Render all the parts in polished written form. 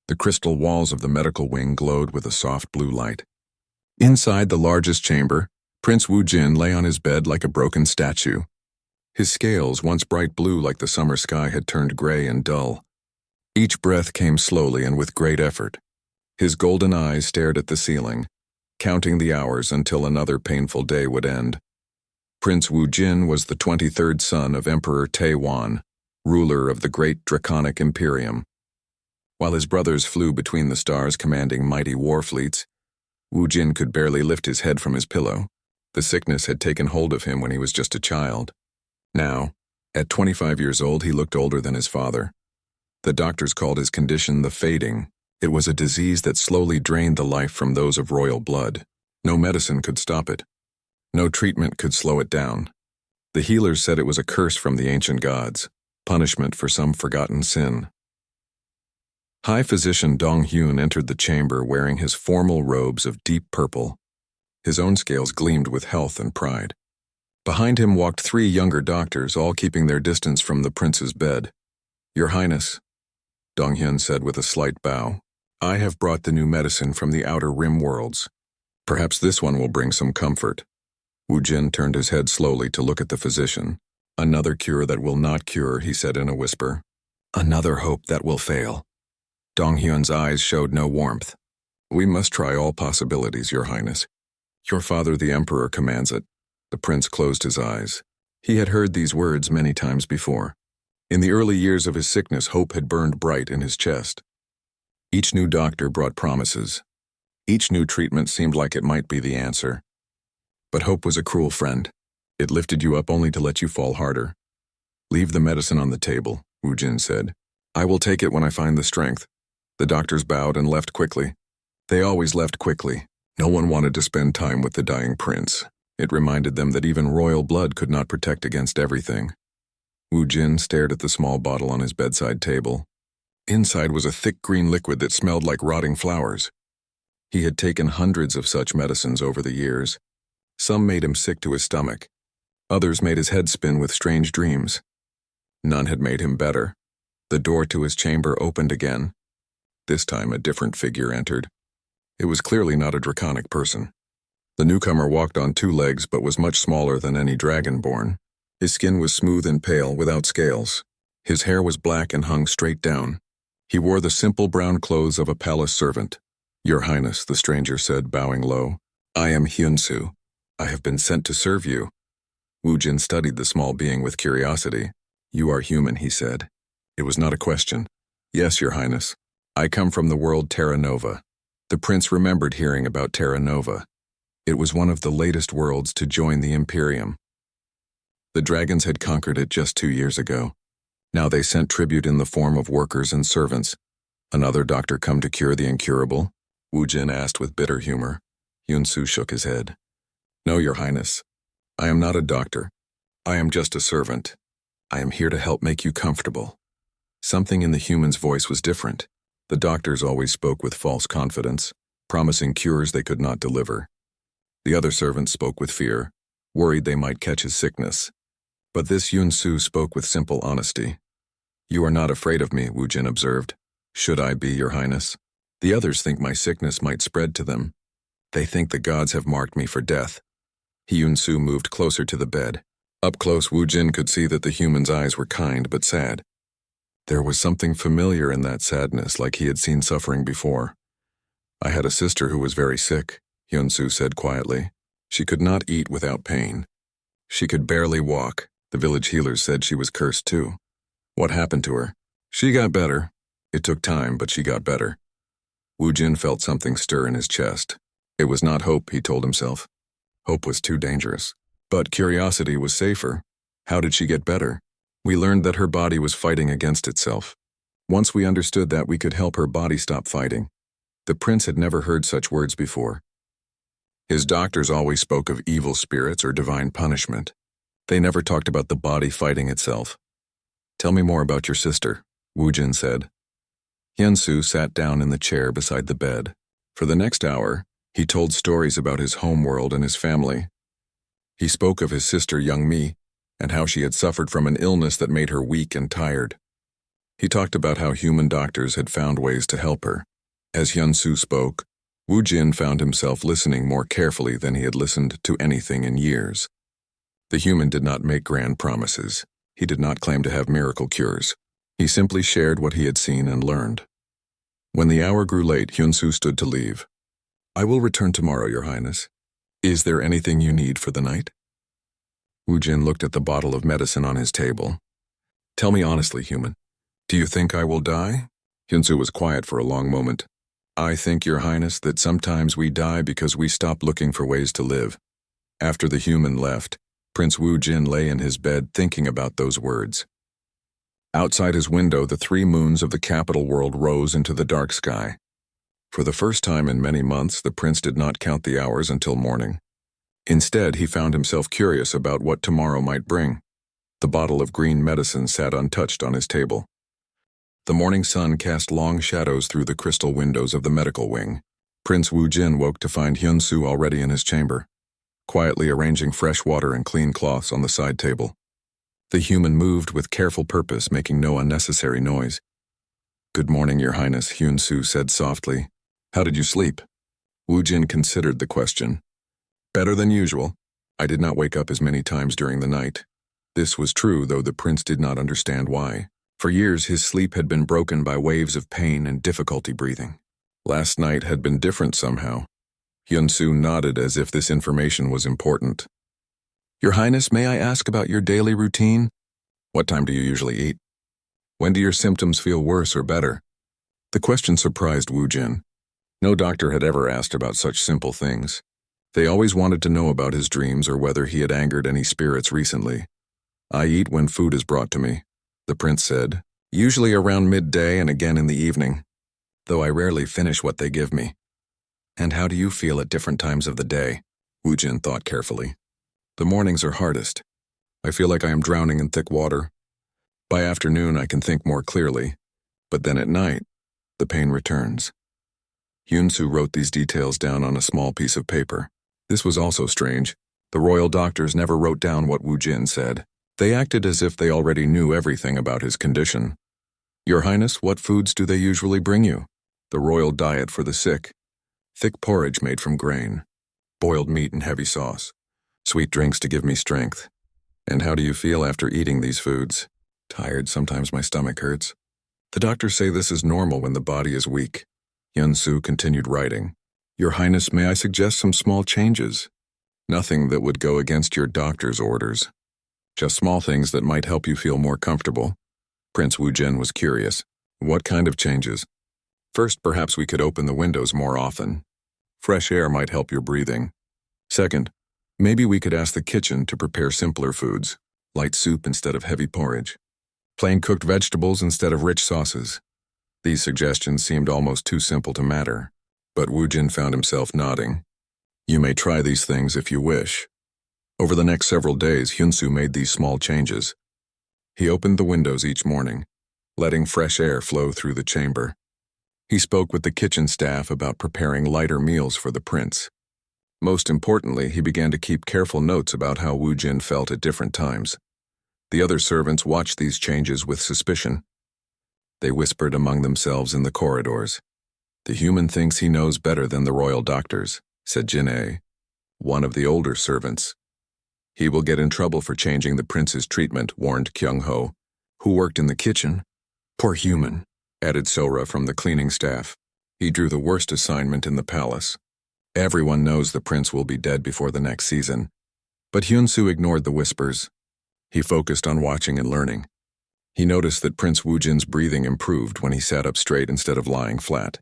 The crystal walls of the medical wing glowed with a soft blue light. Inside the largest chamber, Prince Wu Jin lay on his bed like a broken statue. His scales, once bright blue like the summer sky, had turned gray and dull. Each breath came slowly and with great effort. His golden eyes stared at the ceiling, counting the hours until another painful day would end. Prince Wu Jin was the 23rd son of Emperor Taiwan, ruler of the great draconic imperium. While his brothers flew between the stars commanding mighty war fleets, Wu Jin could barely lift his head from his pillow. The sickness had taken hold of him when he was just a child. Now, at 25 years old, he looked older than his father. The doctors called his condition the fading. It was a disease that slowly drained the life from those of royal blood. No medicine could stop it. No treatment could slow it down. The healers said it was a curse from the ancient gods, punishment for some forgotten sin. High Physician Dong Hyun entered the chamber wearing his formal robes of deep purple. His own scales gleamed with health and pride. Behind him walked 3 younger doctors, all keeping their distance from the prince's bed. "Your Highness," Dong Hyun said with a slight bow, "I have brought the new medicine from the outer rim worlds. Perhaps this one will bring some comfort." Wu Jin turned his head slowly to look at the physician. "Another cure that will not cure," he said in a whisper. "Another hope that will fail." Dong Hyun's eyes showed no warmth. "We must try all possibilities, Your Highness. Your father, the Emperor, commands it." The prince closed his eyes. He had heard these words many times before. In the early years of his sickness, hope had burned bright in his chest. Each new doctor brought promises. Each new treatment seemed like it might be the answer. But hope was a cruel friend. It lifted you up only to let you fall harder. "Leave the medicine on the table," Wu Jin said. "I will take it when I find the strength." The doctors bowed and left quickly. They always left quickly. No one wanted to spend time with the dying prince. It reminded them that even royal blood could not protect against everything. Wu Jin stared at the small bottle on his bedside table. Inside was a thick green liquid that smelled like rotting flowers. He had taken hundreds of such medicines over the years. Some made him sick to his stomach. Others made his head spin with strange dreams. None had made him better. The door to his chamber opened again. This time a different figure entered. It was clearly not a draconic person. The newcomer walked on 2 legs but was much smaller than any dragonborn. His skin was smooth and pale, without scales. His hair was black and hung straight down. He wore the simple brown clothes of a palace servant. "Your Highness," the stranger said, bowing low, "I am Hyun-soo. I have been sent to serve you." Wu Jin studied the small being with curiosity. "You are human," he said. It was not a question. "Yes, Your Highness. I come from the world Terra Nova." The prince remembered hearing about Terra Nova. It was one of the latest worlds to join the Imperium. The dragons had conquered it just 2 years ago. Now they sent tribute in the form of workers and servants. "Another doctor come to cure the incurable?" Wu Jin asked with bitter humor. Hyun-soo shook his head. "No, Your Highness. I am not a doctor. I am just a servant. I am here to help make you comfortable." Something in the human's voice was different. The doctors always spoke with false confidence, promising cures they could not deliver. The other servants spoke with fear, worried they might catch his sickness. But this Hyun-soo spoke with simple honesty. "You are not afraid of me," Wu Jin observed. "Should I be, Your Highness? The others think my sickness might spread to them. They think the gods have marked me for death." Hyun-soo moved closer to the bed. Up close, Wu Jin could see that the human's eyes were kind but sad. There was something familiar in that sadness, like he had seen suffering before. "I had a sister who was very sick," Hyun-soo said quietly. "She could not eat without pain. She could barely walk. The village healers said she was cursed too. What happened to her? She got better. It took time, but she got better." Wu Jin felt something stir in his chest. It was not hope, he told himself. Hope was too dangerous. But curiosity was safer. How did she get better? We learned that her body was fighting against itself. Once we understood that, we could help her body stop fighting. The prince had never heard such words before. His doctors always spoke of evil spirits or divine punishment. They never talked about the body fighting itself. "Tell me more about your sister," Wu Jin said. Hyun-soo sat down in the chair beside the bed. For the next hour, he told stories about his homeworld and his family. He spoke of his sister Young Mi and how she had suffered from an illness that made her weak and tired. He talked about how human doctors had found ways to help her. As Hyun-soo spoke, Woo Jin found himself listening more carefully than he had listened to anything in years. The human did not make grand promises. He did not claim to have miracle cures. He simply shared what he had seen and learned. When the hour grew late, Hyun-soo stood to leave. "I will return tomorrow, Your Highness. Is there anything you need for the night?" Woo Jin looked at the bottle of medicine on his table. "Tell me honestly, human. Do you think I will die?" Hyun-soo was quiet for a long moment. "I think, Your Highness, that sometimes we die because we stop looking for ways to live." After the human left, Prince Woo Jin lay in his bed thinking about those words. Outside his window, the 3 moons of the capital world rose into the dark sky. For the first time in many months, the prince did not count the hours until morning. Instead, he found himself curious about what tomorrow might bring. The bottle of green medicine sat untouched on his table. The morning sun cast long shadows through the crystal windows of the medical wing. Prince Woo Jin woke to find Hyun-soo already in his chamber, quietly arranging fresh water and clean cloths on the side table. The human moved with careful purpose, making no unnecessary noise. "Good morning, Your Highness," Hyun-soo said softly. "How did you sleep?" Woo Jin considered the question. "Better than usual. I did not wake up as many times during the night." This was true, though the prince did not understand why. For years, his sleep had been broken by waves of pain and difficulty breathing. Last night had been different somehow. Hyun-soo nodded as if this information was important. "Your Highness, may I ask about your daily routine? What time do you usually eat? When do your symptoms feel worse or better?" The question surprised Woo Jin. No doctor had ever asked about such simple things. They always wanted to know about his dreams or whether he had angered any spirits recently. "I eat when food is brought to me," the prince said, "usually around midday and again in the evening, though I rarely finish what they give me." "And how do you feel at different times of the day?" Woo Jin thought carefully. "The mornings are hardest. I feel like I am drowning in thick water. By afternoon I can think more clearly, but then at night, the pain returns." Hyun-soo wrote these details down on a small piece of paper. This was also strange. The royal doctors never wrote down what Woo Jin said. They acted as if they already knew everything about his condition. "Your Highness, what foods do they usually bring you?" "The royal diet for the sick. Thick porridge made from grain. Boiled meat and heavy sauce. Sweet drinks to give me strength." "And how do you feel after eating these foods?" "Tired, sometimes my stomach hurts." "The doctors say this is normal when the body is weak." Hyun-soo continued writing. "Your Highness, may I suggest some small changes? Nothing that would go against your doctor's orders. Just small things that might help you feel more comfortable." Prince Woo Jin was curious. "What kind of changes?" "First, perhaps we could open the windows more often. Fresh air might help your breathing. Second, maybe we could ask the kitchen to prepare simpler foods, light soup instead of heavy porridge. Plain cooked vegetables instead of rich sauces." These suggestions seemed almost too simple to matter, but Woo Jin found himself nodding. "You may try these things if you wish." Over the next several days, Hyun-soo made these small changes. He opened the windows each morning, letting fresh air flow through the chamber. He spoke with the kitchen staff about preparing lighter meals for the prince. Most importantly, he began to keep careful notes about how Woo Jin felt at different times. The other servants watched these changes with suspicion. They whispered among themselves in the corridors. "The human thinks he knows better than the royal doctors," said Jin-ae, one of the older servants. "He will get in trouble for changing the prince's treatment," warned Kyung-ho, who worked in the kitchen. "Poor human," added Sora from the cleaning staff. "He drew the worst assignment in the palace. Everyone knows the prince will be dead before the next season." But Hyun-soo ignored the whispers. He focused on watching and learning. He noticed that Prince Woo Jin's breathing improved when he sat up straight instead of lying flat.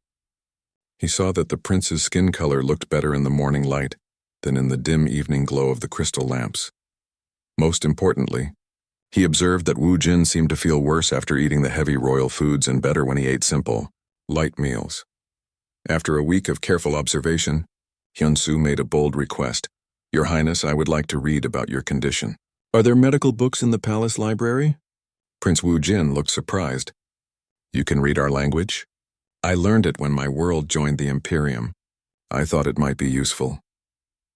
He saw that the prince's skin color looked better in the morning light than in the dim evening glow of the crystal lamps. Most importantly, he observed that Woo Jin seemed to feel worse after eating the heavy royal foods and better when he ate simple, light meals. After a week of careful observation, Hyun-soo made a bold request. "Your Highness, I would like to read about your condition." "Are there medical books in the palace library?" Prince Woo Jin looked surprised. "You can read our language? I learned it when my world joined the Imperium. I thought it might be useful.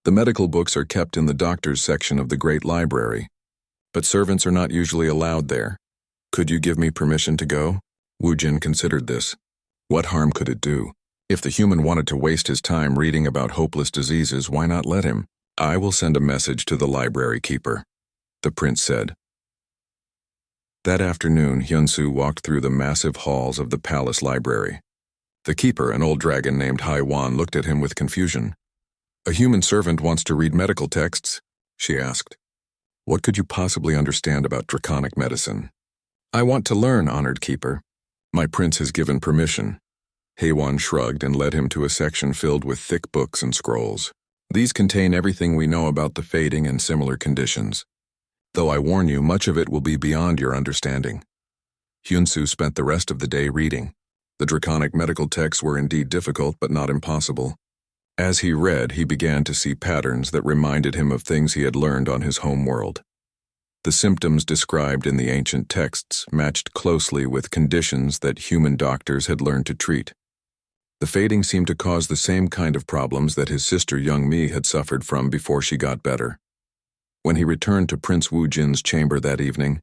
The medical books are kept in the doctor's section of the Great Library, but servants are not usually allowed there. Could you give me permission to go?" Wu Jin considered this. What harm could it do? If the human wanted to waste his time reading about hopeless diseases, why not let him? I will send a message to the library keeper, the prince said. That afternoon, Hyun-soo walked through the massive halls of the palace library. The keeper, an old dragon named Hai-wan, looked at him with confusion. A human servant wants to read medical texts, she asked. What could you possibly understand about draconic medicine? I want to learn, honored keeper. My prince has given permission. Hai-wan shrugged and led him to a section filled with thick books and scrolls. These contain everything we know about the fading and similar conditions. Though I warn you, much of it will be beyond your understanding. Hyun-soo spent the rest of the day reading. The draconic medical texts were indeed difficult, but not impossible. As he read, he began to see patterns that reminded him of things he had learned on his home world. The symptoms described in the ancient texts matched closely with conditions that human doctors had learned to treat. The fading seemed to cause the same kind of problems that his sister Young-mi had suffered from before she got better. When he returned to Prince Wu Jin's chamber that evening,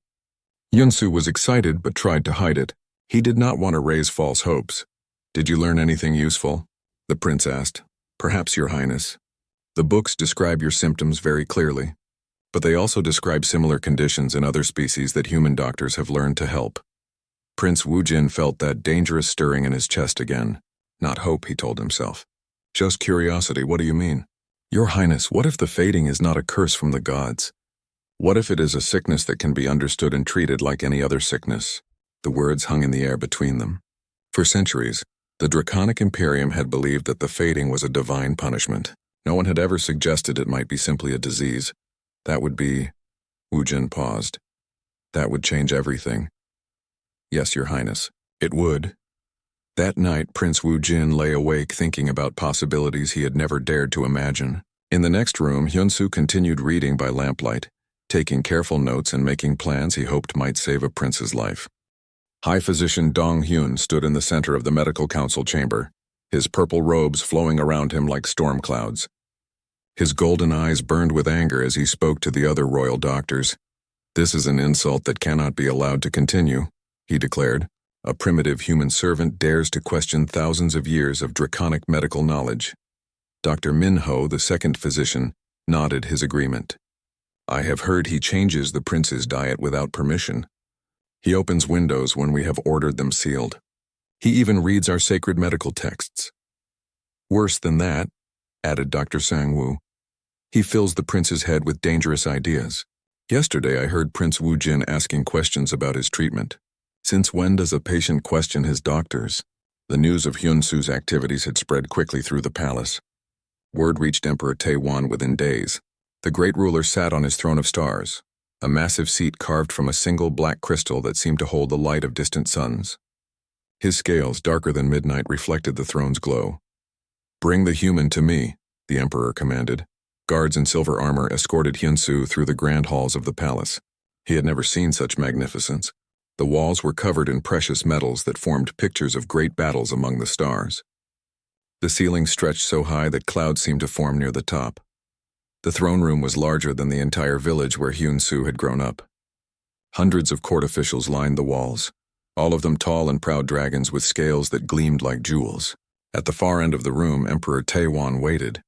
Hyun-soo was excited but tried to hide it. He did not want to raise false hopes. Did you learn anything useful? The prince asked. Perhaps, Your Highness. The books describe your symptoms very clearly, but they also describe similar conditions in other species that human doctors have learned to help. Prince Wu Jin felt that dangerous stirring in his chest again. Not hope, he told himself. Just curiosity, what do you mean? Your Highness, what if the fading is not a curse from the gods? What if it is a sickness that can be understood and treated like any other sickness? The words hung in the air between them. For centuries, the Draconic Imperium had believed that the fading was a divine punishment. No one had ever suggested it might be simply a disease. That would be... Wu Jin paused. That would change everything. Yes, Your Highness, it would. That night, Prince Wu Jin lay awake thinking about possibilities he had never dared to imagine. In the next room, Hyun-soo continued reading by lamplight, taking careful notes and making plans he hoped might save a prince's life. High Physician Dong-hyun stood in the center of the medical council chamber, his purple robes flowing around him like storm clouds. His golden eyes burned with anger as he spoke to the other royal doctors. This is an insult that cannot be allowed to continue, he declared. A primitive human servant dares to question thousands of years of draconic medical knowledge. Dr. Min-ho, the second physician, nodded his agreement. I have heard he changes the prince's diet without permission. He opens windows when we have ordered them sealed. He even reads our sacred medical texts. Worse than that, added Dr. Sang-woo, he fills the prince's head with dangerous ideas. Yesterday I heard Prince Wu Jin asking questions about his treatment. Since when does a patient question his doctors? The news of Hyun-soo's activities had spread quickly through the palace. Word reached Emperor Taewon within days. The great ruler sat on his throne of stars, a massive seat carved from a single black crystal that seemed to hold the light of distant suns. His scales, darker than midnight, reflected the throne's glow. Bring the human to me, the emperor commanded. Guards in silver armor escorted Hyun-soo through the grand halls of the palace. He had never seen such magnificence. The walls were covered in precious metals that formed pictures of great battles among the stars. The ceiling stretched so high that clouds seemed to form near the top. The throne room was larger than the entire village where Hyun-soo had grown up. Hundreds of court officials lined the walls, all of them tall and proud dragons with scales that gleamed like jewels. At the far end of the room, Emperor Taewon waited.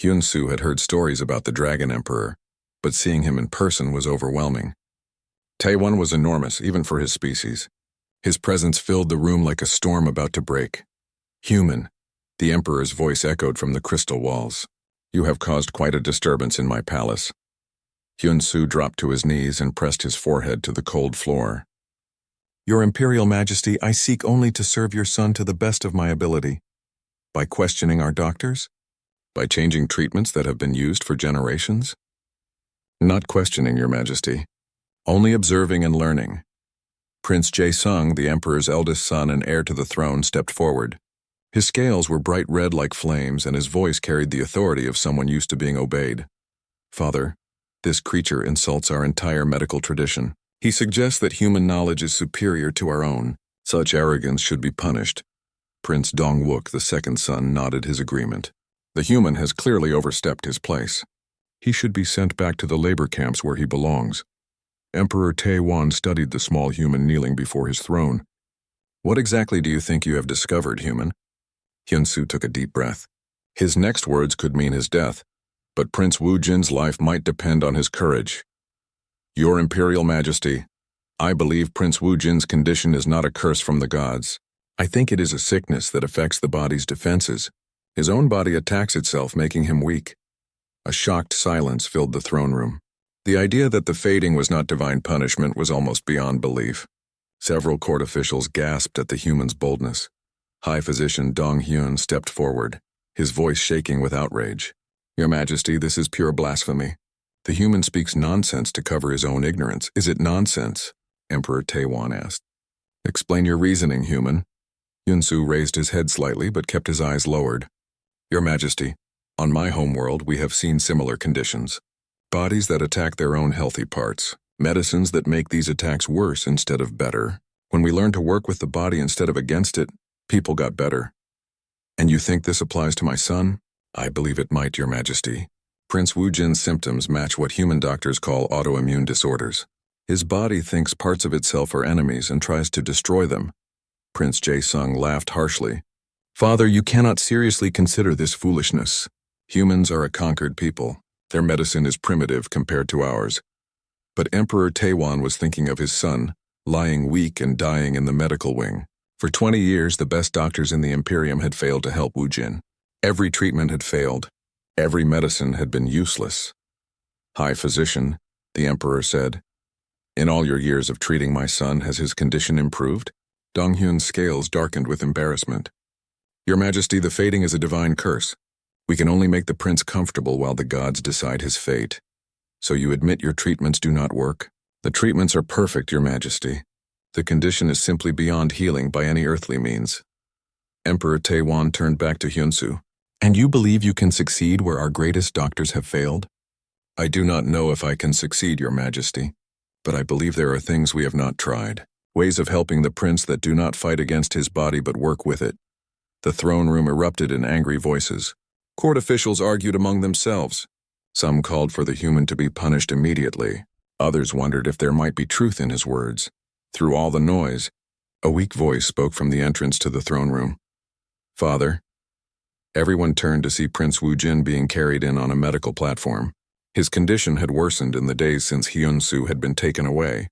Hyun-soo had heard stories about the Dragon Emperor, but seeing him in person was overwhelming. Taewon was enormous, even for his species. His presence filled the room like a storm about to break. Human, the emperor's voice echoed from the crystal walls. You have caused quite a disturbance in my palace. Hyun-soo dropped to his knees and pressed his forehead to the cold floor. Your Imperial Majesty, I seek only to serve your son to the best of my ability. By questioning our doctors? By changing treatments that have been used for generations? Not questioning, Your Majesty. Only observing and learning. Prince Jae-sung, the emperor's eldest son and heir to the throne, stepped forward. His scales were bright red like flames, and his voice carried the authority of someone used to being obeyed. Father, this creature insults our entire medical tradition. He suggests that human knowledge is superior to our own. Such arrogance should be punished. Prince Dong-wook, the second son, nodded his agreement. The human has clearly overstepped his place. He should be sent back to the labor camps where he belongs. Emperor Taewon studied the small human kneeling before his throne. What exactly do you think you have discovered, human? Hyunsu took a deep breath. His next words could mean his death, but Prince Wujin's life might depend on his courage. Your Imperial Majesty, I believe Prince Wujin's condition is not a curse from the gods. I think it is a sickness that affects the body's defenses. His own body attacks itself, making him weak. A shocked silence filled the throne room. The idea that the fading was not divine punishment was almost beyond belief. Several court officials gasped at the human's boldness. High Physician Dong Hyun stepped forward, his voice shaking with outrage. Your Majesty, this is pure blasphemy. The human speaks nonsense to cover his own ignorance. Is it nonsense? Emperor Taewon asked. Explain your reasoning, human. Hyunsu raised his head slightly but kept his eyes lowered. Your Majesty, on my homeworld we have seen similar conditions. Bodies that attack their own healthy parts. Medicines that make these attacks worse instead of better. When we learned to work with the body instead of against it, people got better. And you think this applies to my son? I believe it might, Your Majesty. Prince Wujin's symptoms match what human doctors call autoimmune disorders. His body thinks parts of itself are enemies and tries to destroy them. Prince Jae-sung laughed harshly. Father, you cannot seriously consider this foolishness. Humans are a conquered people. Their medicine is primitive compared to ours. But Emperor Taewon was thinking of his son, lying weak and dying in the medical wing. For 20 years, the best doctors in the Imperium had failed to help Wujin. Every treatment had failed. Every medicine had been useless. High Physician, the Emperor said, in all your years of treating my son, has his condition improved? Dong Hyun's scales darkened with embarrassment. Your Majesty, the fading is a divine curse. We can only make the prince comfortable while the gods decide his fate. So you admit your treatments do not work? The treatments are perfect, Your Majesty. The condition is simply beyond healing by any earthly means. Emperor Taewon turned back to Hyunsu. And you believe you can succeed where our greatest doctors have failed? I do not know if I can succeed, Your Majesty, but I believe there are things we have not tried. Ways of helping the prince that do not fight against his body but work with it. The throne room erupted in angry voices. Court officials argued among themselves. Some called for the human to be punished immediately. Others wondered if there might be truth in his words. Through all the noise, a weak voice spoke from the entrance to the throne room. Father. Everyone turned to see Prince Wujin being carried in on a medical platform. His condition had worsened in the days since Hyunsu had been taken away.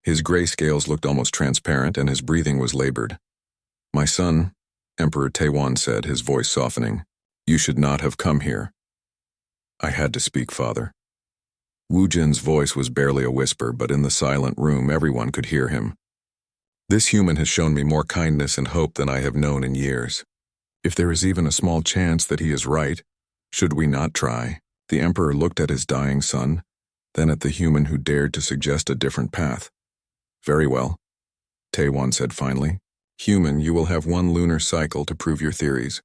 His gray scales looked almost transparent and his breathing was labored. My son, Emperor Taewon said, his voice softening, you should not have come here. I had to speak, Father. Wujin's voice was barely a whisper, but in the silent room everyone could hear him. This human has shown me more kindness and hope than I have known in years. If there is even a small chance that he is right, should we not try? The Emperor looked at his dying son, then at the human who dared to suggest a different path. Very well, Taewon said finally. Human, you will have 1 lunar cycle to prove your theories.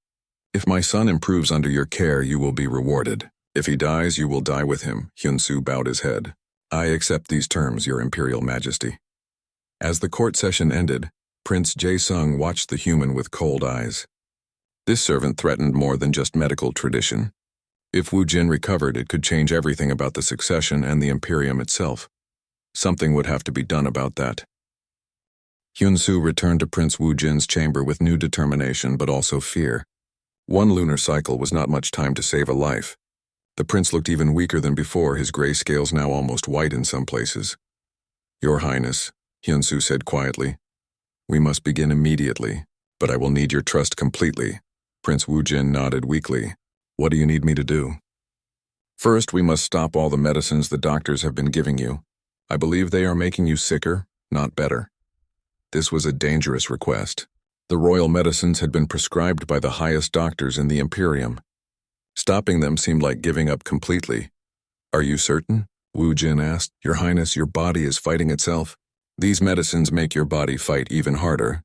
If my son improves under your care, you will be rewarded. If he dies, you will die with him. Hyunsu bowed his head. I accept these terms, Your Imperial Majesty. As the court session ended, Prince Jae-sung watched the human with cold eyes. This servant threatened more than just medical tradition. If Wujin recovered, it could change everything about the succession and the Imperium itself. Something would have to be done about that. Hyunsu returned to Prince Wujin's chamber with new determination but also fear. 1 lunar cycle was not much time to save a life. The prince looked even weaker than before, his gray scales now almost white in some places. Your Highness, Hyunsu said quietly, we must begin immediately, but I will need your trust completely. Prince Wujin nodded weakly. What do you need me to do? First, we must stop all the medicines the doctors have been giving you. I believe they are making you sicker, not better. This was a dangerous request. The royal medicines had been prescribed by the highest doctors in the Imperium. Stopping them seemed like giving up completely. Are you certain? Wujin asked. Your Highness, your body is fighting itself. These medicines make your body fight even harder.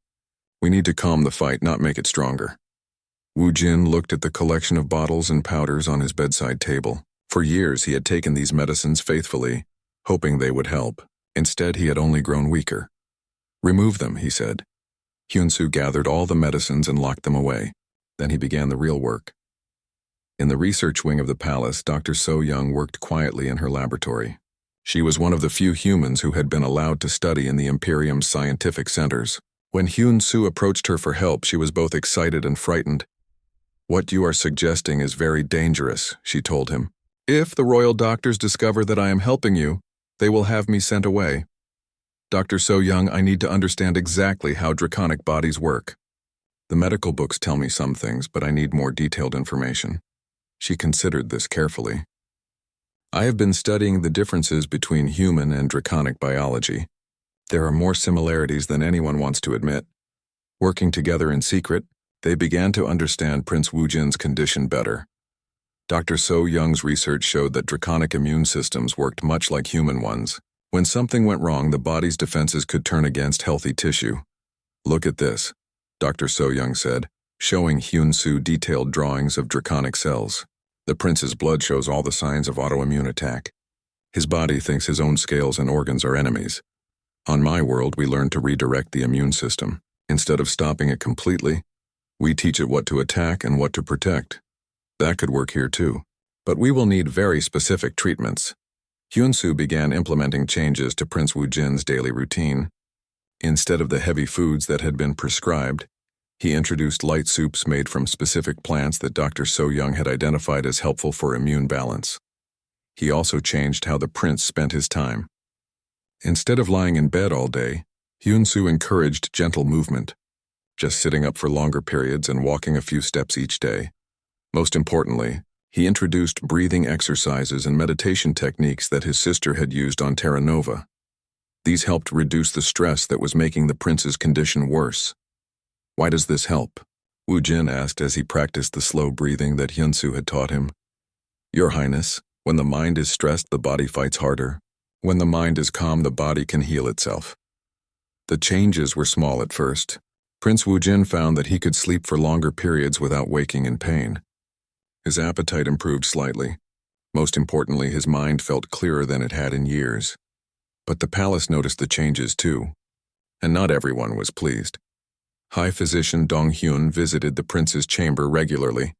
We need to calm the fight, not make it stronger. Wujin looked at the collection of bottles and powders on his bedside table. For years he had taken these medicines faithfully, hoping they would help. Instead, he had only grown weaker. Remove them, he said. Hyunsu gathered all the medicines and locked them away. Then he began the real work. In the research wing of the palace, Dr. So-young worked quietly in her laboratory. She was one of the few humans who had been allowed to study in the Imperium's scientific centers. When Hyun-soo approached her for help, she was both excited and frightened. "What you are suggesting is very dangerous," she told him. "If the royal doctors discover that I am helping you, they will have me sent away. Dr. So-young, I need to understand exactly how draconic bodies work. The medical books tell me some things, but I need more detailed information." She considered this carefully. "I have been studying the differences between human and draconic biology. There are more similarities than anyone wants to admit. Working together in secret, they began to understand Prince Woojin's condition better. Dr. So-young's research showed that draconic immune systems worked much like human ones. When something went wrong, the body's defenses could turn against healthy tissue. Look at this," Dr. So-young said, showing Hyun-soo detailed drawings of draconic cells. "The prince's blood shows all the signs of autoimmune attack. His body thinks his own scales and organs are enemies. On my world, we learn to redirect the immune system. Instead of stopping it completely, we teach it what to attack and what to protect. That could work here too. But we will need very specific treatments." Hyun-soo began implementing changes to Prince Woojin's daily routine. Instead of the heavy foods that had been prescribed, he introduced light soups made from specific plants that Dr. So-young had identified as helpful for immune balance. He also changed how the prince spent his time. Instead of lying in bed all day, Hyun-soo encouraged gentle movement, just sitting up for longer periods and walking a few steps each day. Most importantly, he introduced breathing exercises and meditation techniques that his sister had used on Terra Nova. These helped reduce the stress that was making the prince's condition worse. "Why does this help?" Woojin asked as he practiced the slow breathing that Hyun-soo had taught him. "Your Highness, when the mind is stressed, the body fights harder. When the mind is calm, the body can heal itself." The changes were small at first. Prince Woojin found that he could sleep for longer periods without waking in pain. His appetite improved slightly. Most importantly, his mind felt clearer than it had in years. But the palace noticed the changes too, and not everyone was pleased. High Physician Dong-hyun visited the prince's chamber regularly,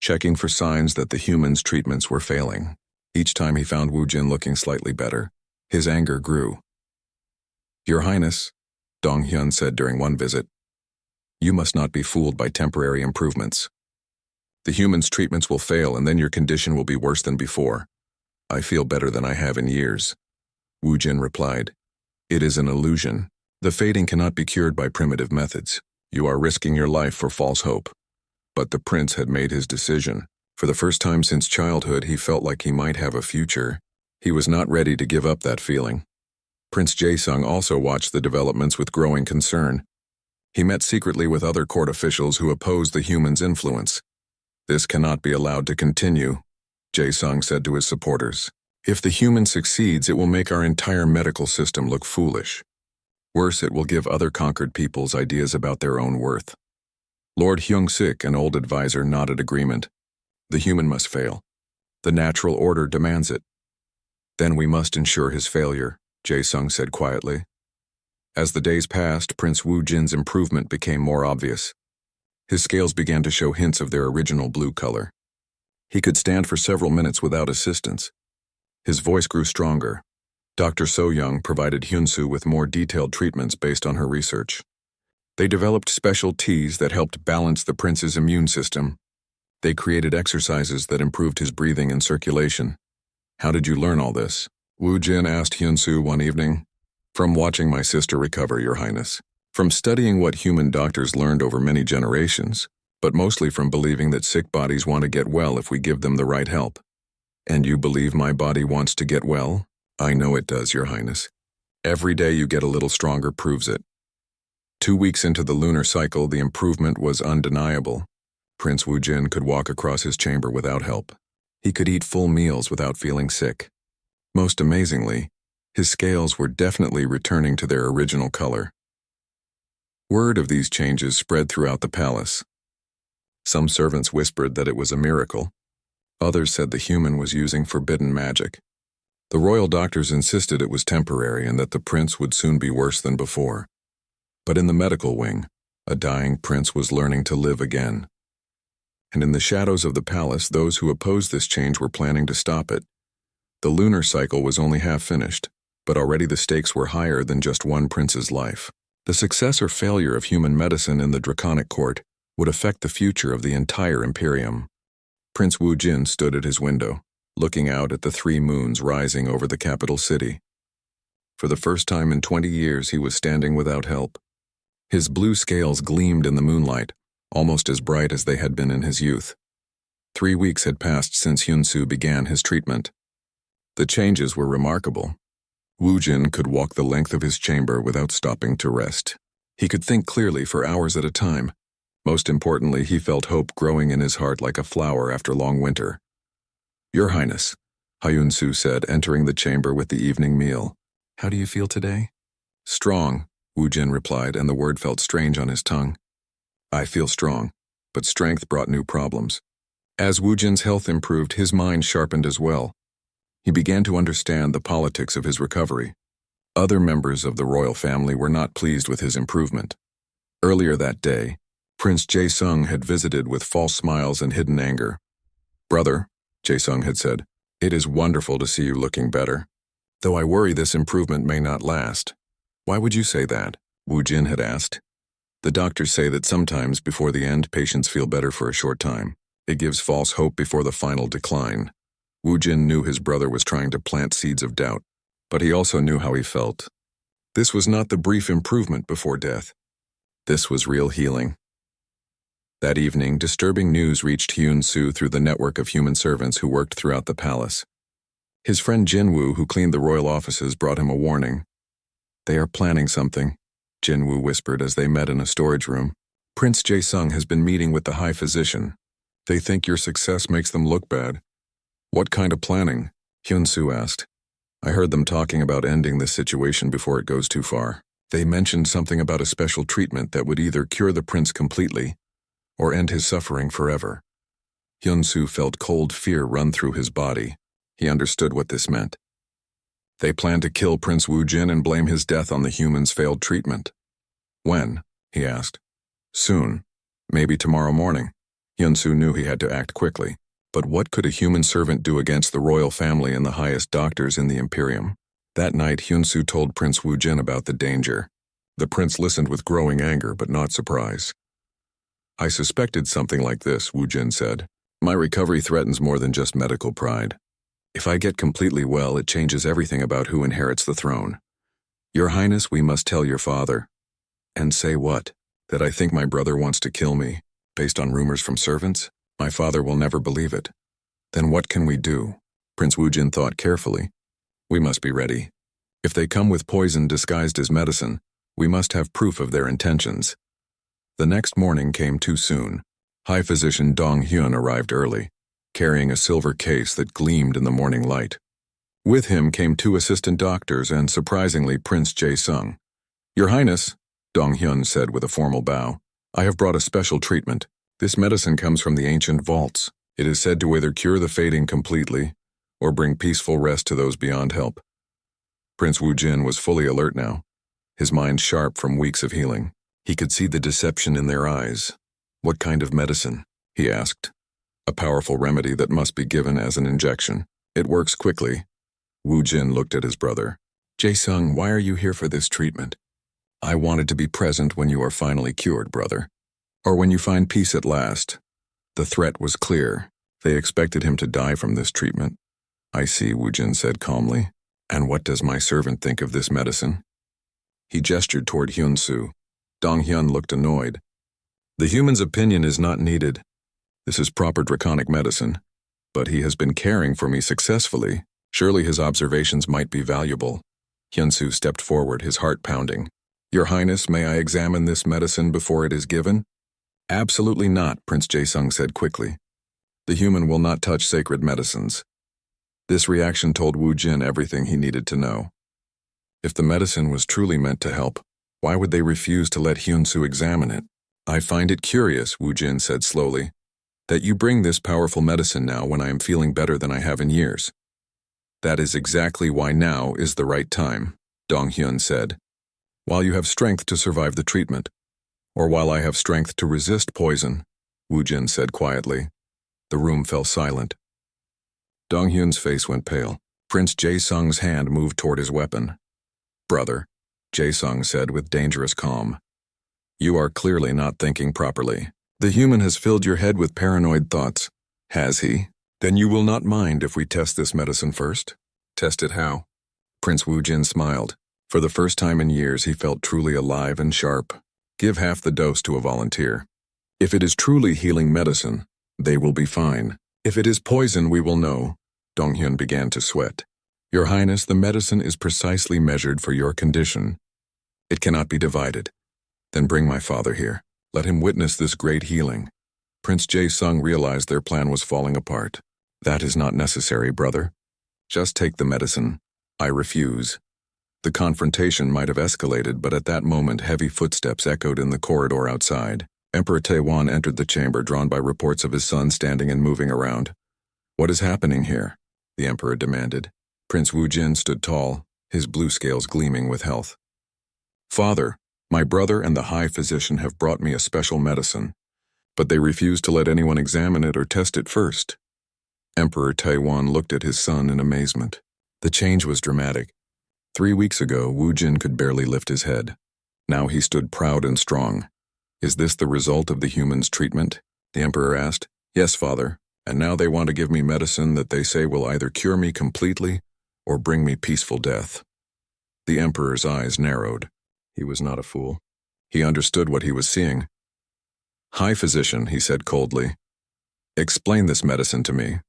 checking for signs that the humans' treatments were failing. Each time he found Woojin looking slightly better, his anger grew. "Your Highness," Dong-hyun said during one visit, "you must not be fooled by temporary improvements. The humans' treatments will fail, and then your condition will be worse than before." "I feel better than I have in years," Woojin replied. "It is an illusion. The fading cannot be cured by primitive methods. You are risking your life for false hope." But the prince had made his decision. For the first time since childhood, he felt like he might have a future. He was not ready to give up that feeling. Prince Jae-sung also watched the developments with growing concern. He met secretly with other court officials who opposed the humans' influence. "This cannot be allowed to continue," Jae-sung said to his supporters. "If the human succeeds, it will make our entire medical system look foolish. Worse, it will give other conquered peoples ideas about their own worth." Lord Hyung-sik, an old advisor, nodded agreement. "The human must fail. The natural order demands it." "Then we must ensure his failure," Jae-sung said quietly. As the days passed, Prince Woojin's improvement became more obvious. His scales began to show hints of their original blue color. He could stand for several minutes without assistance. His voice grew stronger. Dr. So-young provided Hyun-soo with more detailed treatments based on her research. They developed special teas that helped balance the prince's immune system. They created exercises that improved his breathing and circulation. "How did you learn all this?" Woojin asked Hyun-soo one evening. "From watching my sister recover, Your Highness. From studying what human doctors learned over many generations, but mostly from believing that sick bodies want to get well if we give them the right help." "And you believe my body wants to get well?" "I know it does, Your Highness. Every day you get a little stronger proves it." 2 weeks into the lunar cycle, the improvement was undeniable. Prince Woojin could walk across his chamber without help. He could eat full meals without feeling sick. Most amazingly, his scales were definitely returning to their original color. Word of these changes spread throughout the palace. Some servants whispered that it was a miracle. Others said the human was using forbidden magic. The royal doctors insisted it was temporary and that the prince would soon be worse than before. But in the medical wing, a dying prince was learning to live again. And in the shadows of the palace, those who opposed this change were planning to stop it. The lunar cycle was only half finished, but already the stakes were higher than just one prince's life. The success or failure of human medicine in the Draconic Court would affect the future of the entire Imperium. Prince Wu Jin stood at his window, looking out at the 3 moons rising over the capital city. For the first time in 20 years, he was standing without help. His blue scales gleamed in the moonlight, almost as bright as they had been in his youth. 3 weeks had passed since Hyun-Soo began his treatment. The changes were remarkable. Wu Jin could walk the length of his chamber without stopping to rest. He could think clearly for hours at a time. Most importantly, he felt hope growing in his heart like a flower after long winter. "Your Highness," Hyun-Soo said, entering the chamber with the evening meal. "How do you feel today?" "Strong," Wu Jin replied, and the word felt strange on his tongue. "I feel strong, but strength brought new problems." As Wu Jin's health improved, his mind sharpened as well. He began to understand the politics of his recovery. Other members of the royal family were not pleased with his improvement. Earlier that day, Prince Jae-sung had visited with false smiles and hidden anger. "Brother," Jae-sung had said, "it is wonderful to see you looking better. Though I worry this improvement may not last." "Why would you say that?" Wu Jin had asked. "The doctors say that sometimes before the end, patients feel better for a short time. It gives false hope before the final decline." Wu Jin knew his brother was trying to plant seeds of doubt, but he also knew how he felt. This was not the brief improvement before death. This was real healing. That evening, disturbing news reached Hyun-Soo through the network of human servants who worked throughout the palace. His friend Jin-woo, who cleaned the royal offices, brought him a warning. "They are planning something," Jin-woo whispered as they met in a storage room. "Prince Jae-sung has been meeting with the high physician. They think your success makes them look bad." "What kind of planning?" Hyun-Soo asked. "I heard them talking about ending this situation before it goes too far. They mentioned something about a special treatment that would either cure the prince completely or end his suffering forever." Hyun-Soo felt cold fear run through his body. He understood what this meant. They planned to kill Prince Wu Jin and blame his death on the humans' failed treatment. "When?" he asked. "Soon. Maybe tomorrow morning." Hyun-Soo knew he had to act quickly. But what could a human servant do against the royal family and the highest doctors in the Imperium? That night, Hyun-Soo told Prince Wu Jin about the danger. The prince listened with growing anger but not surprise. "I suspected something like this," Wu Jin said. "My recovery threatens more than just medical pride. If I get completely well, it changes everything about who inherits the throne. Your Highness, we must tell your father." "And say what?" "That I think my brother wants to kill me, based on rumors from servants? My father will never believe it." "Then what can we do?" Prince Wu Jin thought carefully. "We must be ready. If they come with poison disguised as medicine, we must have proof of their intentions." The next morning came too soon. High Physician Dong Hyun arrived early, carrying a silver case that gleamed in the morning light. With him came 2 assistant doctors and, surprisingly, Prince Jae-sung. "Your Highness," Dong Hyun said with a formal bow, "I have brought a special treatment. This medicine comes from the ancient vaults. It is said to either cure the fading completely or bring peaceful rest to those beyond help." Prince Wu Jin was fully alert now, his mind sharp from weeks of healing. He could see the deception in their eyes. "What kind of medicine?" he asked. "A powerful remedy that must be given as an injection. It works quickly." Wu Jin looked at his brother. "Jae-sung, why are you here for this treatment?" "I wanted to be present when you are finally cured, brother. Or when you find peace at last." The threat was clear. They expected him to die from this treatment. "I see," Wu Jin said calmly. "And what does my servant think of this medicine?" He gestured toward Hyun-Soo. Dong Hyun looked annoyed. "The human's opinion is not needed. This is proper draconic medicine. But he has been caring for me successfully. Surely his observations might be valuable." Hyun-Soo stepped forward, his heart pounding. "Your Highness, may I examine this medicine before it is given?" "Absolutely not," Prince Jae-sung said quickly. "The human will not touch sacred medicines." This reaction told Wu Jin everything he needed to know. If the medicine was truly meant to help, why would they refuse to let Hyun-Soo examine it? "I find it curious," Wu Jin said slowly, "that you bring this powerful medicine now when I am feeling better than I have in years." "That is exactly why now is the right time," Dong Hyun said. "While you have strength to survive the treatment, or while I have strength to resist poison," Wu Jin said quietly. The room fell silent. Dong Hyun's face went pale. Prince Jae-sung's hand moved toward his weapon. "Brother." Jae-sung said with dangerous calm. You are clearly not thinking properly. The human has filled your head with paranoid thoughts. Has he? Then you will not mind if we test this medicine first? Test it how? Prince Woo-jin smiled. For the first time in years, he felt truly alive and sharp. Give half the dose to a volunteer. If it is truly healing medicine, they will be fine. If it is poison, we will know. Dong-hyun began to sweat. Your Highness, the medicine is precisely measured for your condition. It cannot be divided. Then bring my father here. Let him witness this great healing. Prince Jae-sung realized their plan was falling apart. That is not necessary, brother. Just take the medicine. I refuse. The confrontation might have escalated, but at that moment heavy footsteps echoed in the corridor outside. Emperor Taewon entered the chamber, drawn by reports of his son standing and moving around. What is happening here? The emperor demanded. Prince Woo-jin stood tall, his blue scales gleaming with health. Father, my brother and the high physician have brought me a special medicine, but they refuse to let anyone examine it or test it first. Emperor Taewon looked at his son in amazement. The change was dramatic. 3 weeks ago, Woo-jin could barely lift his head. Now he stood proud and strong. Is this the result of the human's treatment? The emperor asked. Yes, father, and now they want to give me medicine that they say will either cure me completely or bring me peaceful death. The emperor's eyes narrowed. He was not a fool. He understood what he was seeing. High physician, he said coldly. Explain this medicine to me.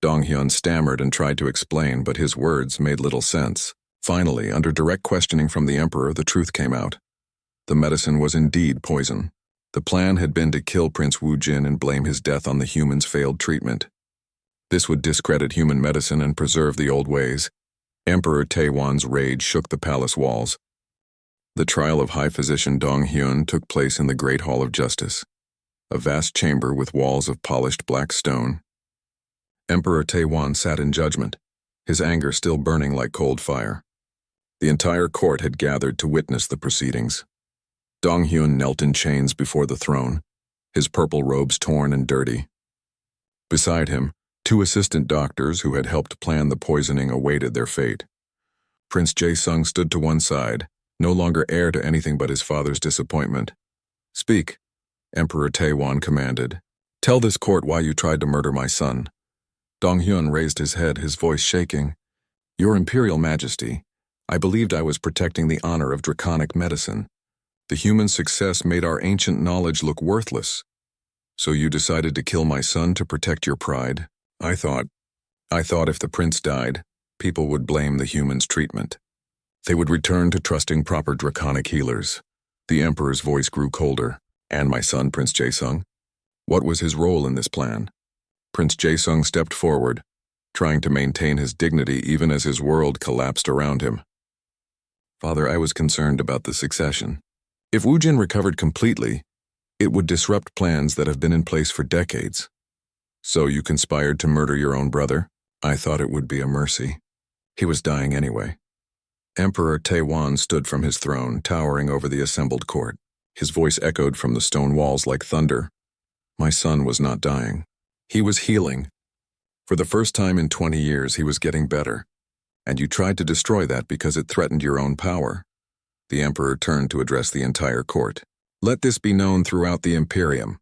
Dong-hyun stammered and tried to explain, but his words made little sense. Finally, under direct questioning from the emperor, the truth came out. The medicine was indeed poison. The plan had been to kill Prince Woo-jin and blame his death on the human's failed treatment. This would discredit human medicine and preserve the old ways. Emperor Taewon's rage shook the palace walls. The trial of High Physician Dong-hyun took place in the Great Hall of Justice, a vast chamber with walls of polished black stone. Emperor Taewon sat in judgment, his anger still burning like cold fire. The entire court had gathered to witness the proceedings. Dong-hyun knelt in chains before the throne, his purple robes torn and dirty. Beside him, 2 assistant doctors who had helped plan the poisoning awaited their fate. Prince Jae-sung stood to one side, no longer heir to anything but his father's disappointment. Speak, Emperor Taewon commanded. Tell this court why you tried to murder my son. Dong-hyun raised his head, his voice shaking. Your Imperial Majesty, I believed I was protecting the honor of draconic medicine. The human success made our ancient knowledge look worthless. So you decided to kill my son to protect your pride? I thought if the prince died, people would blame the human's treatment. They would return to trusting proper draconic healers. The emperor's voice grew colder. And my son, Prince Jae-sung? What was his role in this plan? Prince Jae-sung stepped forward, trying to maintain his dignity even as his world collapsed around him. Father, I was concerned about the succession. If Woo-jin recovered completely, it would disrupt plans that have been in place for decades. So you conspired to murder your own brother? I thought it would be a mercy. He was dying anyway. Emperor Taewon stood from his throne, towering over the assembled court. His voice echoed from the stone walls like thunder. My son was not dying. He was healing. For the first time in 20 years, he was getting better. And you tried to destroy that because it threatened your own power. The emperor turned to address the entire court. Let this be known throughout the Imperium.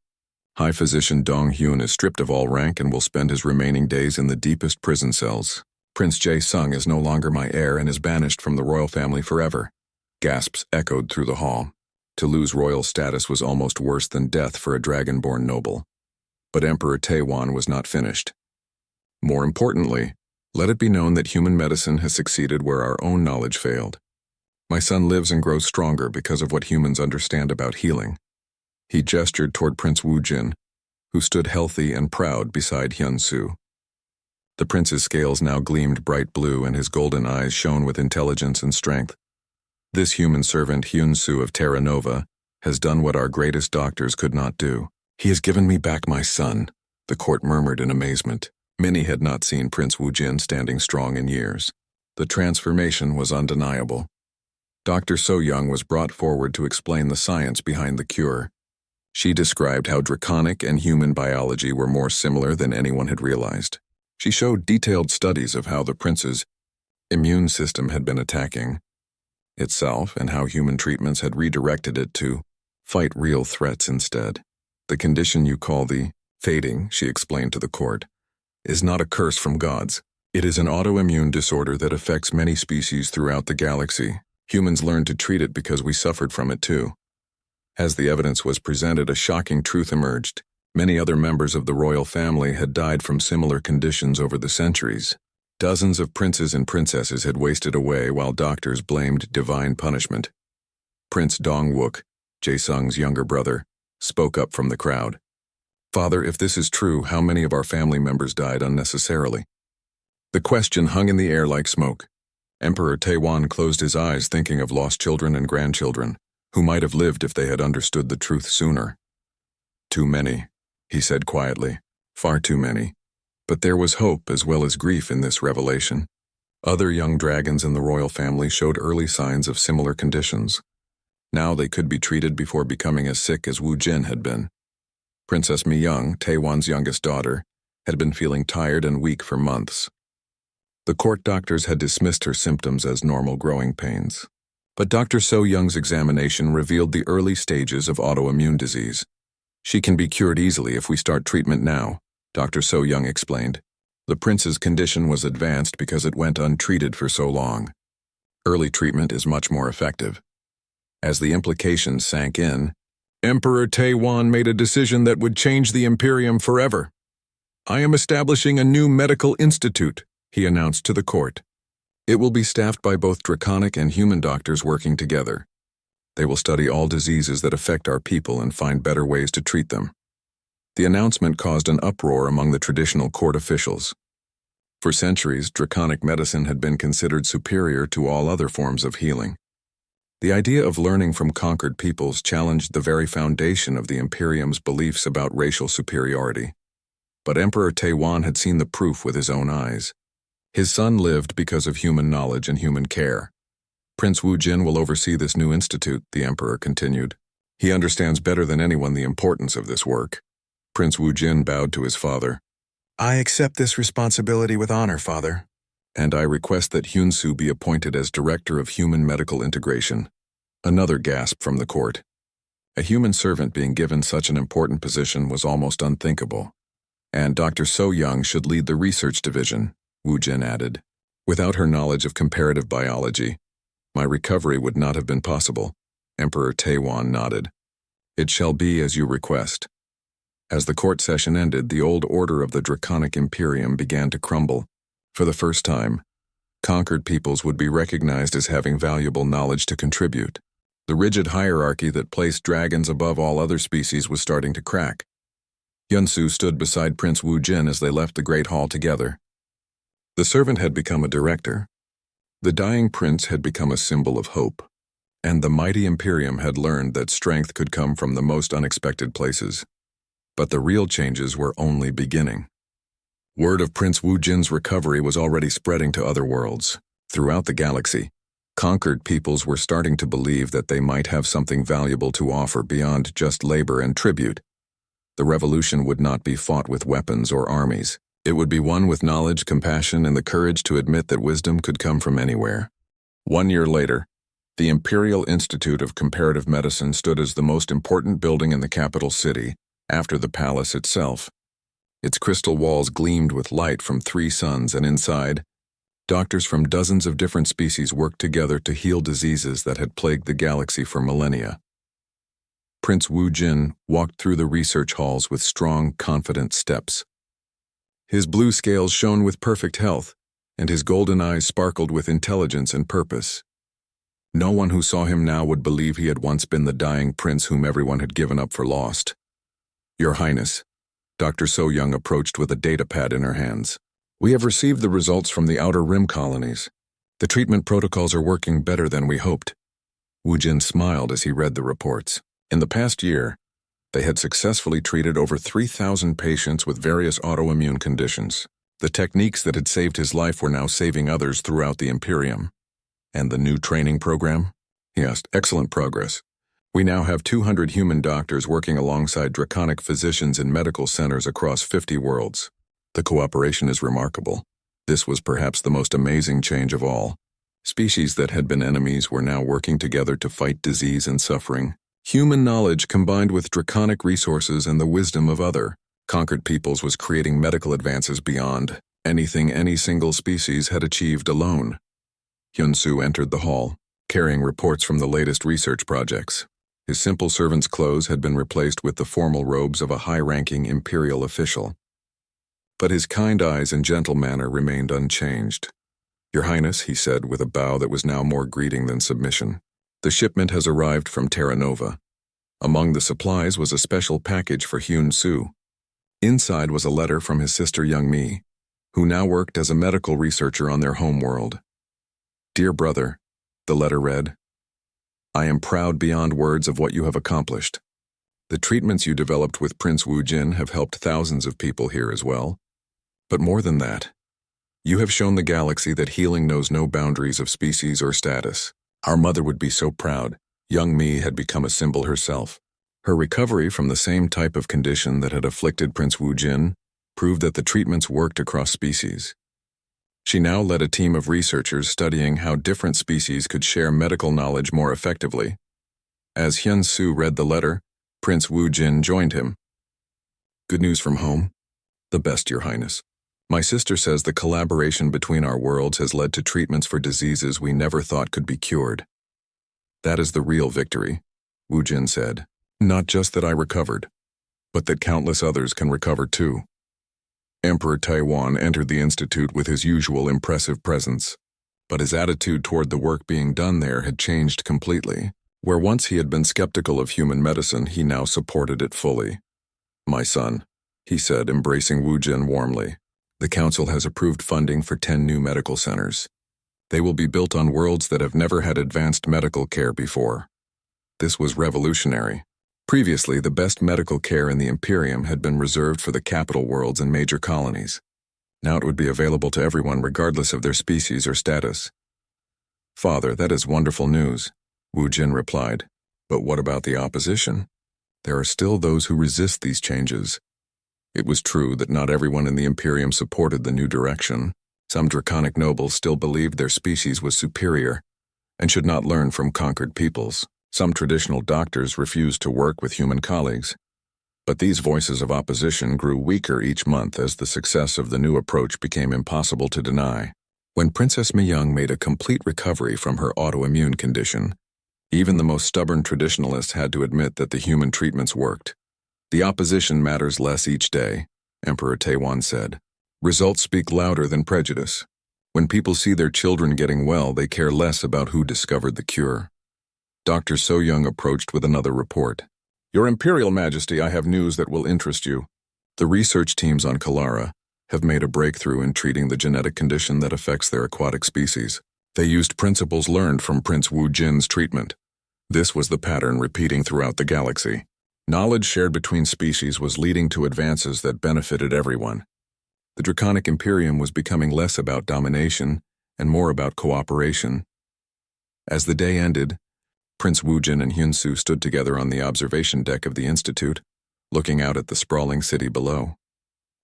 High Physician Dong-hyun is stripped of all rank and will spend his remaining days in the deepest prison cells. Prince Jae-sung is no longer my heir and is banished from the royal family forever. Gasps echoed through the hall. To lose royal status was almost worse than death for a dragon-born noble. But Emperor Taewon was not finished. More importantly, let it be known that human medicine has succeeded where our own knowledge failed. My son lives and grows stronger because of what humans understand about healing. He gestured toward Prince Woo-jin, who stood healthy and proud beside Hyun-soo. The prince's scales now gleamed bright blue and his golden eyes shone with intelligence and strength. This human servant, Hyun-soo of Terra Nova, has done what our greatest doctors could not do. He has given me back my son, the court murmured in amazement. Many had not seen Prince Woo-jin standing strong in years. The transformation was undeniable. Dr. So-young was brought forward to explain the science behind the cure. She described how draconic and human biology were more similar than anyone had realized. She showed detailed studies of how the prince's immune system had been attacking. itself and how human treatments had redirected it to fight real threats instead. The condition you call the fading, she explained to the court, is not a curse from gods. It is an autoimmune disorder that affects many species throughout the galaxy. Humans learned to treat it because we suffered from it too. As the evidence was presented, a shocking truth emerged. Many other members of the royal family had died from similar conditions over the centuries. Dozens of princes and princesses had wasted away while doctors blamed divine punishment. Prince Dongwook, Jae-sung's younger brother, spoke up from the crowd. "Father, if this is true, how many of our family members died unnecessarily?" The question hung in the air like smoke. Emperor Taewon closed his eyes, thinking of lost children and grandchildren, who might have lived if they had understood the truth sooner. "Too many," he said quietly. "Far too many." But there was hope as well as grief in this revelation. Other young dragons in the royal family showed early signs of similar conditions. Now they could be treated before becoming as sick as Wu Jin had been. Princess Mi-young, Taewon's youngest daughter, had been feeling tired and weak for months. The court doctors had dismissed her symptoms as normal growing pains. But Dr. So-young's examination revealed the early stages of autoimmune disease. "She can be cured easily if we start treatment now," Dr. So-young explained. The prince's condition was advanced because it went untreated for so long. Early treatment is much more effective. As the implications sank in, Emperor Taewon made a decision that would change the Imperium forever. "I am establishing a new medical institute," he announced to the court. "It will be staffed by both draconic and human doctors working together. They will study all diseases that affect our people and find better ways to treat them." The announcement caused an uproar among the traditional court officials. For centuries, draconic medicine had been considered superior to all other forms of healing. The idea of learning from conquered peoples challenged the very foundation of the Imperium's beliefs about racial superiority. But Emperor Taewon had seen the proof with his own eyes. His son lived because of human knowledge and human care. "Prince Wu Jin will oversee this new institute," the emperor continued. "He understands better than anyone the importance of this work." Prince Wu Jin bowed to his father. "I accept this responsibility with honor, father. And I request that Hyun-soo be appointed as Director of Human Medical Integration." Another gasp from the court. A human servant being given such an important position was almost unthinkable. "And Dr. So-young should lead the research division," Wu Jin added. "Without her knowledge of comparative biology, my recovery would not have been possible." Emperor Taewon nodded. "It shall be as you request." As the court session ended, the old order of the Draconic Imperium began to crumble. For the first time, conquered peoples would be recognized as having valuable knowledge to contribute. The rigid hierarchy that placed dragons above all other species was starting to crack. Hyun-soo stood beside Prince Wu Jin as they left the great hall together. The servant had become a director. The dying prince had become a symbol of hope. And the mighty Imperium had learned that strength could come from the most unexpected places. But the real changes were only beginning. Word of Prince Wu Jin's recovery was already spreading to other worlds. Throughout the galaxy, conquered peoples were starting to believe that they might have something valuable to offer beyond just labor and tribute. The revolution would not be fought with weapons or armies. It would be won with knowledge, compassion, and the courage to admit that wisdom could come from anywhere. 1 year later, the Imperial Institute of Comparative Medicine stood as the most important building in the capital city, after the palace itself. Its crystal walls gleamed with light from 3 suns, and inside, doctors from dozens of different species worked together to heal diseases that had plagued the galaxy for millennia. Prince Wu Jin walked through the research halls with strong, confident steps. His blue scales shone with perfect health, and his golden eyes sparkled with intelligence and purpose. No one who saw him now would believe he had once been the dying prince whom everyone had given up for lost. "Your Highness," Dr. So-young approached with a data pad in her hands. "We have received the results from the Outer Rim colonies. The treatment protocols are working better than we hoped." Wu Jin smiled as he read the reports. In the past year, they had successfully treated over 3,000 patients with various autoimmune conditions. The techniques that had saved his life were now saving others throughout the Imperium. "And the new training program?" he asked. "Excellent progress. We now have 200 human doctors working alongside draconic physicians in medical centers across 50 worlds. The cooperation is remarkable. This was perhaps the most amazing change of all. Species that had been enemies were now working together to fight disease and suffering. Human knowledge combined with draconic resources and the wisdom of other conquered peoples was creating medical advances beyond anything any single species had achieved alone. Hyun-soo entered the hall, carrying reports from the latest research projects. His simple servant's clothes had been replaced with the formal robes of a high-ranking imperial official. But his kind eyes and gentle manner remained unchanged. "Your Highness," he said with a bow that was now more greeting than submission, "the shipment has arrived from Terra Nova. Among the supplies was a special package for Hyun-soo. Inside was a letter from his sister Young-mi, who now worked as a medical researcher on their home world. Dear brother," the letter read, "I am proud beyond words of what you have accomplished. The treatments you developed with Prince Wu-jin have helped thousands of people here as well. But more than that, you have shown the galaxy that healing knows no boundaries of species or status. Our mother would be so proud." Young-mi had become a symbol herself. Her recovery from the same type of condition that had afflicted Prince Wu-jin proved that the treatments worked across species. She now led a team of researchers studying how different species could share medical knowledge more effectively. As Hyun-soo read the letter, Prince Wu-jin joined him. "Good news from home?" "The best, Your Highness. My sister says the collaboration between our worlds has led to treatments for diseases we never thought could be cured." "That is the real victory," Wu-jin said. "Not just that I recovered, but that countless others can recover too." Emperor Taiwan entered the institute with his usual impressive presence, but his attitude toward the work being done there had changed completely. Where once he had been skeptical of human medicine, he now supported it fully. "My son," he said, embracing Wu-jin warmly, "the council has approved funding for 10 new medical centers. They will be built on worlds that have never had advanced medical care before." This was revolutionary. Previously, the best medical care in the Imperium had been reserved for the capital worlds and major colonies. Now it would be available to everyone regardless of their species or status. "Father, that is wonderful news," Wu-jin replied. "But what about the opposition? There are still those who resist these changes." It was true that not everyone in the Imperium supported the new direction. Some draconic nobles still believed their species was superior and should not learn from conquered peoples. Some traditional doctors refused to work with human colleagues. But these voices of opposition grew weaker each month as the success of the new approach became impossible to deny. When Princess Mi-young made a complete recovery from her autoimmune condition, even the most stubborn traditionalists had to admit that the human treatments worked. "The opposition matters less each day," Emperor Taiwan said. "Results speak louder than prejudice. When people see their children getting well, they care less about who discovered the cure." Dr. So-young approached with another report. "Your Imperial Majesty, I have news that will interest you. The research teams on Kalara have made a breakthrough in treating the genetic condition that affects their aquatic species. They used principles learned from Prince Wu-jin's treatment. This was the pattern repeating throughout the galaxy. Knowledge shared between species was leading to advances that benefited everyone. The Draconic Imperium was becoming less about domination and more about cooperation." As the day ended, Prince Wu-jin and Hyun-soo stood together on the observation deck of the institute, looking out at the sprawling city below.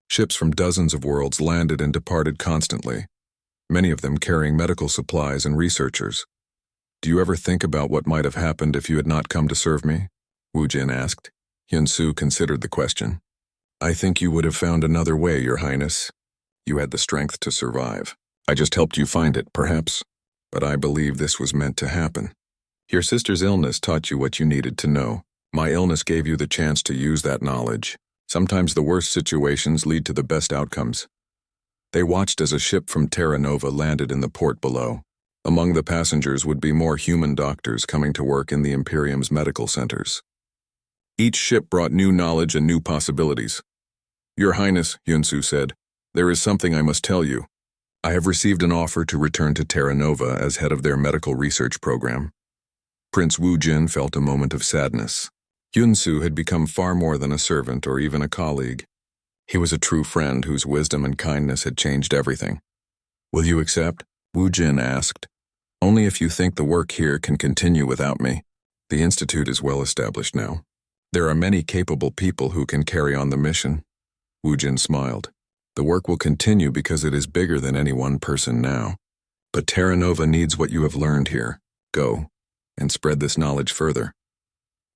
Ships from dozens of worlds landed and departed constantly, many of them carrying medical supplies and researchers. "Do you ever think about what might have happened if you had not come to serve me?" Wu-jin asked. Hyun-soo considered the question. "I think you would have found another way, Your Highness. You had the strength to survive. I just helped you find it, perhaps. But I believe this was meant to happen. Your sister's illness taught you what you needed to know. My illness gave you the chance to use that knowledge. Sometimes the worst situations lead to the best outcomes." They watched as a ship from Terra Nova landed in the port below. Among the passengers would be more human doctors coming to work in the Imperium's medical centers. Each ship brought new knowledge and new possibilities. "Your Highness," Hyun-soo said, "there is something I must tell you. I have received an offer to return to Terra Nova as head of their medical research program." Prince Wu-jin felt a moment of sadness. Hyun-soo had become far more than a servant or even a colleague. He was a true friend whose wisdom and kindness had changed everything. "Will you accept?" Wu-jin asked. "Only if you think the work here can continue without me. The institute is well established now. There are many capable people who can carry on the mission." Wu-jin smiled. "The work will continue because it is bigger than any one person now. But Terra Nova needs what you have learned here. Go, and spread this knowledge further.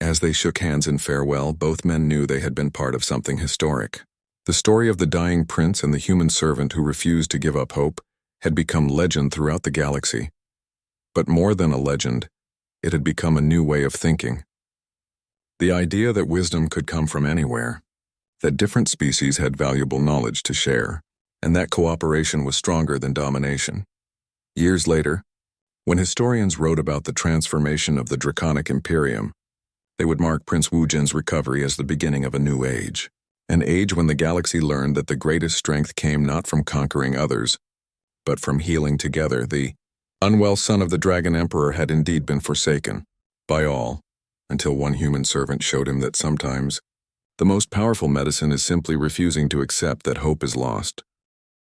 As they shook hands in farewell, both men knew they had been part of something historic. The story of the dying prince and the human servant who refused to give up hope had become legend throughout the galaxy. But more than a legend, it had become a new way of thinking. The idea that wisdom could come from anywhere, that different species had valuable knowledge to share, and that cooperation was stronger than domination. Years later, when historians wrote about the transformation of the Draconic Imperium, they would mark Prince Wujin's recovery as the beginning of a new age, an age when the galaxy learned that the greatest strength came not from conquering others, but from healing together. The Unwell son of the Dragon Emperor had indeed been forsaken by all, until one human servant showed him that sometimes the most powerful medicine is simply refusing to accept that hope is lost.